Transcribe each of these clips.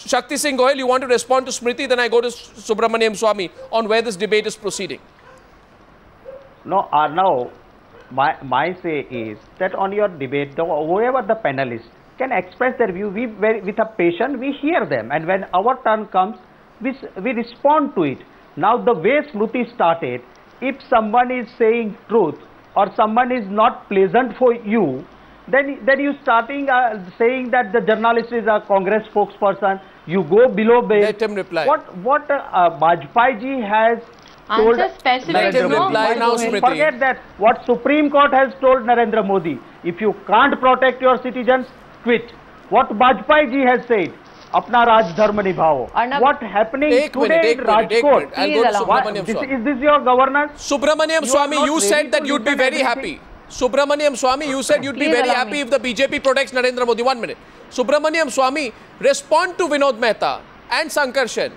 Shakti Singh Goyal, you want to respond to Smriti, then I go to Subramaniam Swamy on where this debate is proceeding. No, Arnav, my say is that on your debate, whoever the panelists can express their view, with a patient, we hear them. And when our turn comes, we respond to it. Now, the way Smriti started, if someone is saying truth or someone is not pleasant for you, then you starting saying that the journalist is a Congress spokesperson. You go below bail. Let him reply. What Bajpai ji has told. Let him reply now, Smriti. Forget that. What Supreme Court has told Narendra Modi. If you can't protect your citizens, quit. What Bajpai ji has said. Apna Raj Dharma nibhao. What happening today in Rajkot? Is this your governance? Subramaniam Swamy, you said that you'd be very happy. Subramaniam Swamy, you said you'd be very happy if the BJP protects Narendra Modi. 1 minute. Subramaniam Swamy, respond to Vinod Mehta and Shankar Sen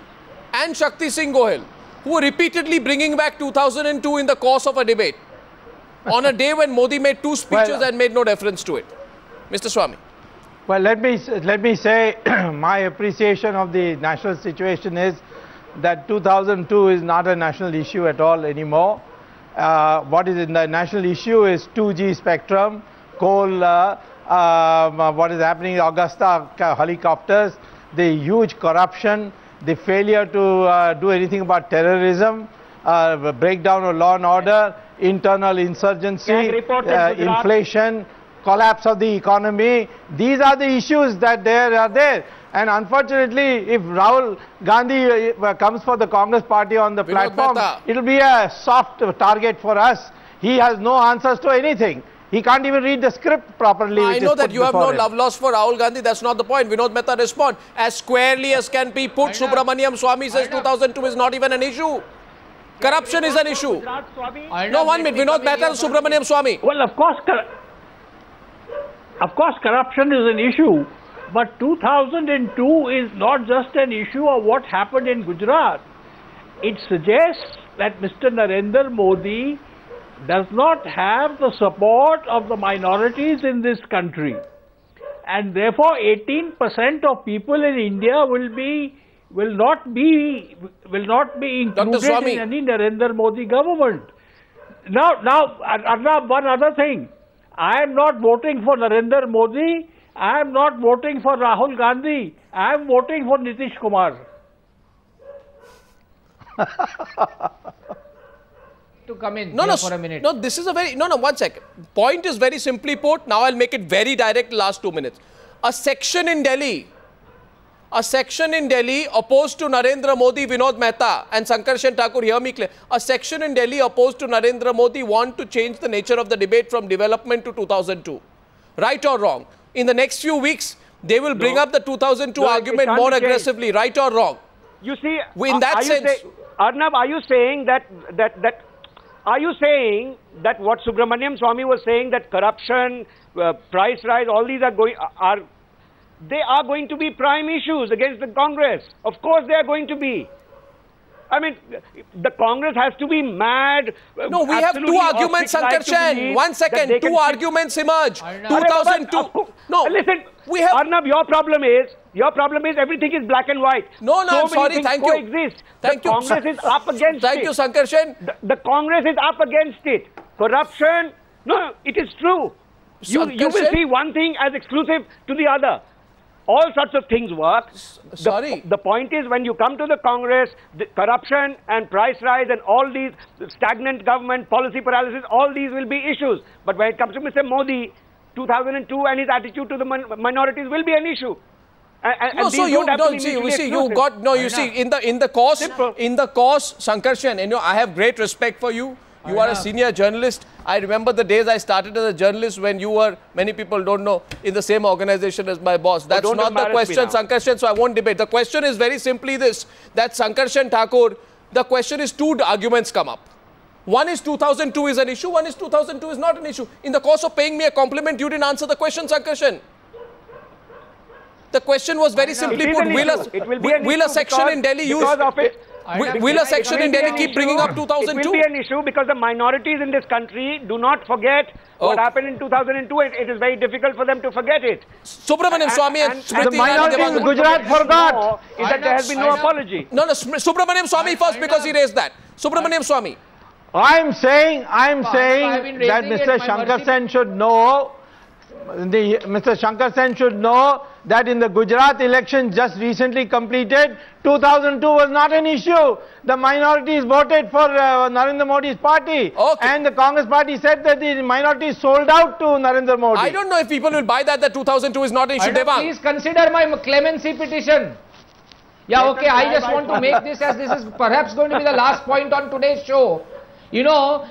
and Shakti Singh Goyal, who are repeatedly bringing back 2002 in the course of a debate on a day when Modi made 2 speeches and made no reference to it. Mr. Swamy. Well, let me say my appreciation of the national situation is that 2002 is not a national issue at all anymore. What is in the national issue is 2G spectrum, coal, what is happening in Augusta helicopters, the huge corruption, the failure to do anything about terrorism, breakdown of law and order, internal insurgency, inflation, collapse of the economy. These are the issues that are there. And unfortunately, if Rahul Gandhi comes for the Congress party on the platform, it will be a soft target for us. He has no answers to anything. He can't even read the script properly. I know that you have no love lost for Rahul Gandhi. That's not the point. Vinod Mehta respond as squarely as can be put. Subramaniam Swamy says 2002 is not even an issue. Corruption is an issue. No, 1 minute. Vinod Mehta and Subramaniam Swamy. Well, of course, corruption is an issue. But 2002 is not just an issue of what happened in Gujarat. It suggests that Mr. Narendra Modi does not have the support of the minorities in this country. And therefore 18% of people in India will not be included in any Narendra Modi government. Now, one other thing. I am not voting for Narendra Modi. I am not voting for Rahul Gandhi. I am voting for Nitish Kumar. To come in for a minute. No, this is a very... No, 1 second. Point is very simply put. Now I'll make it very direct last 2 minutes. A section in Delhi opposed to Narendra Modi, Vinod Mehta and Shankar Sen Thakur, hear me clear. A section in Delhi opposed to Narendra Modi want to change the nature of the debate from development to 2002. Right or wrong? In the next few weeks, they will bring up the 2002 argument more aggressively, right or wrong? You see, in that sense, Arnav, are you saying that what Subramaniam Swamy was saying, that corruption, price rise, all these are going to be prime issues against the Congress? Of course, they are going to be. I mean, the Congress has to be mad. No, we have 2 arguments, Shankar Sen. 1 second, 2 arguments emerge. 2002. No, listen. We have. Arnav, your problem is everything is black and white. No, I'm sorry. Thank you. Coexist. Thank you. Congress is up against it. Thank you, Shankar Sen. The Congress is up against it. Corruption. No, it is true. You will see one thing as exclusive to the other. All sorts of things work. The point is, when you come to the Congress, the corruption and price rise and all these stagnant government, policy paralysis, all these will be issues. But when it comes to Mr. Modi, 2002 and his attitude to the minorities will be an issue. In the course, Shankar Sen, I have great respect for you. You are a senior journalist. I remember the days I started as a journalist when you were, many people don't know, in the same organization as my boss. That's not the question, Shankar Sen, so I won't debate. The question is very simply this, that Shankar Sen Thakur, the question is 2 arguments come up. One is 2002 is an issue, one is 2002 is not an issue. In the course of paying me a compliment, you didn't answer the question, Shankar Sen. The question was very simply put, will a section in Delhi use... Will a section in Delhi keep bringing up 2002? It will be an issue because the minorities in this country do not forget what happened in 2002. It is very difficult for them to forget it. Subramaniam Swamy and Smriti the minorities in Gujarat forgot. Is that there has been no apology. No, Subramaniam Swamy first because he raised that. Subramaniam Swamy. I'm saying that Mr. Shankar Sen should know. Mr. Shankar Sen should know that in the Gujarat election just recently completed, 2002 was not an issue. The minorities voted for Narendra Modi's party. And the Congress party said that the minorities sold out to Narendra Modi. I don't know if people will buy that 2002 is not an issue. Please consider my clemency petition. Yeah, okay, I just want to make this as this is perhaps going to be the last point on today's show. You know,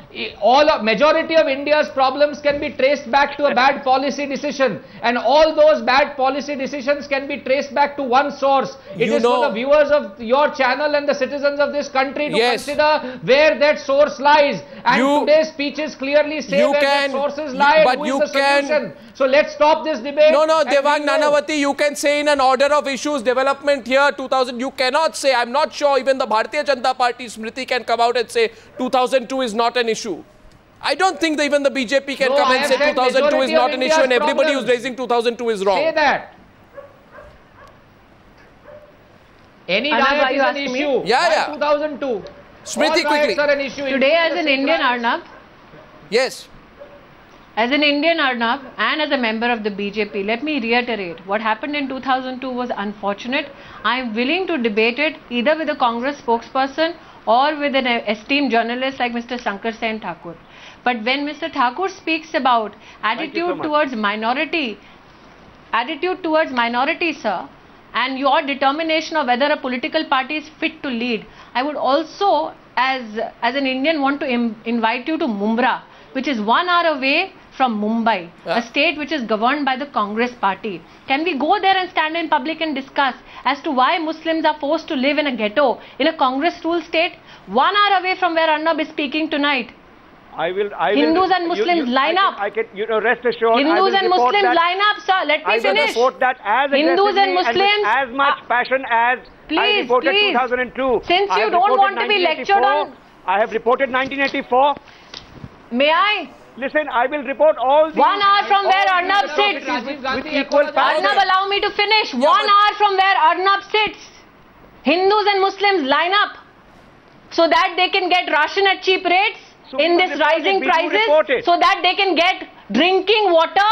majority of India's problems can be traced back to a bad policy decision, and all those bad policy decisions can be traced back to one source. It is for the viewers of your channel and the citizens of this country to consider where that source lies. And today's speeches clearly say where that sources lie and who is the solution. So let's stop this debate. No, Devang Nanavati, you can say in an order of issues, development here, 2000. You cannot say. I'm not sure even the Bharatiya Janata Party, Smriti, can come out and say 2002 is not an issue. I don't think that even the BJP can come and say 2002 is not an issue and everybody who's raising 2002 is wrong. Say that. Any riot is an issue. Yeah. 2002. Smriti, quickly. Today as an Indian, Arnab. Yes. As an Indian, Arnab, and as a member of the BJP, let me reiterate, what happened in 2002 was unfortunate. I am willing to debate it either with a Congress spokesperson or with an esteemed journalist like Mr. Shankar Sen Thakur. But when Mr. Thakur speaks about attitude towards minority, sir, and your determination of whether a political party is fit to lead, I would also, as an Indian, want to invite you to Mumbai, which is 1 hour away from Mumbai, a state which is governed by the Congress party. Can we go there and stand in public and discuss as to why Muslims are forced to live in a ghetto in a Congress-ruled state? 1 hour away from where Arnab is speaking tonight. Hindus and Muslims line up. Rest assured. Hindus and Muslims line up, sir. Let me finish. Report that as Hindus and Muslims, as much passion as I reported 2002. Since you don't want to be lectured on, I have reported 1984. May I? Listen, I will report all the... 1 hour from where Arnab sits. With equal power. Arnab, allow me to finish. 1 hour from where Arnab sits. Hindus and Muslims line up so that they can get ration at cheap rates in this rising prices, so that they can get drinking water.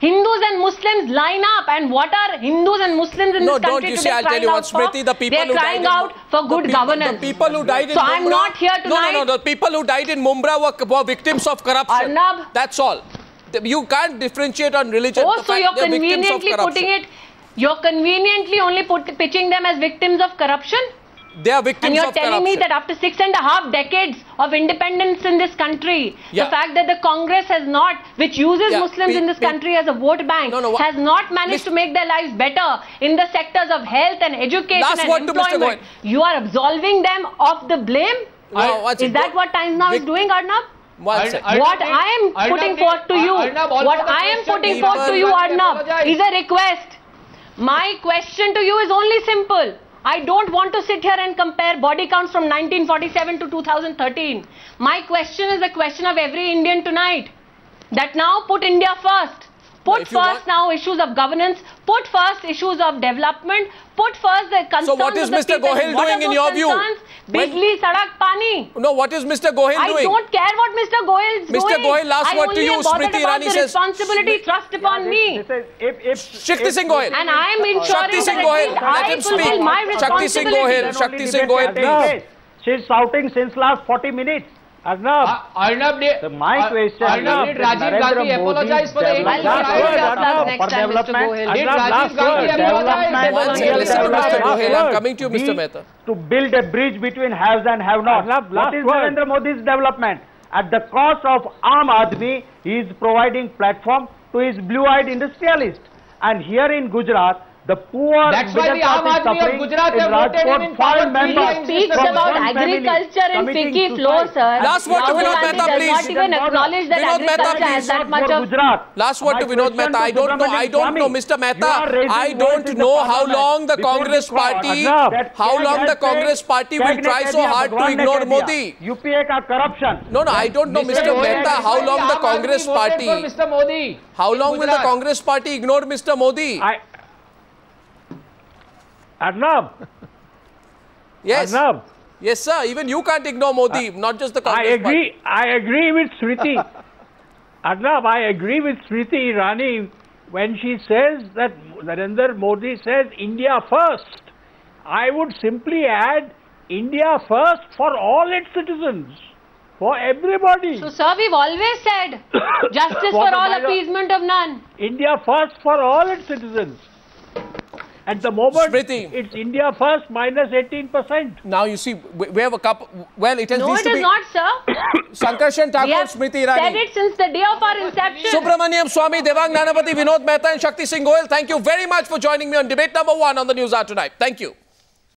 Hindus and Muslims line up, and what are Hindus and Muslims in this country today crying out for? They're crying out for good governance. The people who died in so Mumbai, I'm not here tonight. No, the people who died in Mumbai were victims of corruption. Arnab, that's all. You can't differentiate on religion. Oh, so you're conveniently putting it, you're conveniently only pitching them as victims of corruption? They are victims of corruption. And you're telling me that after 6.5 decades of independence in this country, the fact that the Congress has not, which uses Muslims in this country as a vote bank, has not managed to make their lives better in the sectors of health and education and employment. You are absolving them of the blame? Is that what Times Now is doing, Arnab? What I am putting forth to you, Arnab, is a request. My question to you is only simple. I don't want to sit here and compare body counts from 1947 to 2013. My question is the question of every Indian tonight. That now put India first. Put first now issues of governance. Put first issues of development. Put first the concerns of the people. So what is Mr. Gohil doing in your view? Bijli, sadak, pani. No, what is Mr. Gohil doing? I don't care what Mr. Gohil is doing. Mr. Gohil, last word to you. Smriti Irani says... responsibility thrust upon me. Shakti Singh Gohil. And I am ensuring that I fulfill my responsibility. Shakti Singh Gohil, please. She's shouting since last 40 minutes. Arnab, my question did Rajiv Gandhi apologize for the development? Did Rajiv Gandhi apologize? Listen to Mr. Gohil. I'm coming to you, Mr. Mehta. To build a bridge between haves and have-nots. What is Narendra Modi's development? At the cost of Aam Aadmi, he is providing platform to his blue-eyed industrialists. And here in Gujarat, The poor. That's why the Aam Aadmi of Gujarat have voted him in power 3 times. He speaks about agriculture and FICCI flow, sir. Last word to Vinod Mehta, please. Does not even acknowledge that Vinod Mehta, agriculture has that much of... Last word to Vinod Mehta. I don't know, Mr. Mehta. I don't know how long the Congress Party, will try so hard to ignore Modi. UPA ka corruption. No, I don't know, Mr. Mehta, how long the Congress Party, how long will the Congress Party ignore Mr. Modi? Arnab. Yes. Arnab. Yes, sir. Even you can't ignore Modi, not just the Congress Party. I agree with Smriti. Arnab, I agree with Smriti Irani when she says that Narendra Modi says India first. I would simply add India first for all its citizens, for everybody. So, sir, we've always said justice for all, appeasement of none. India first for all its citizens. At the moment, Smriti, it's India first minus 18%. Now you see, we have a couple. Well, it has No, it is not, sir. Sankarshan Thakur, We have Smriti Irani. said it since the day of our inception. Subramaniam Swamy, Devang Nanavati, Vinod Mehta and Shakti Singh Goyal. Thank you very much for joining me on debate number 1 on the News Hour tonight. Thank you.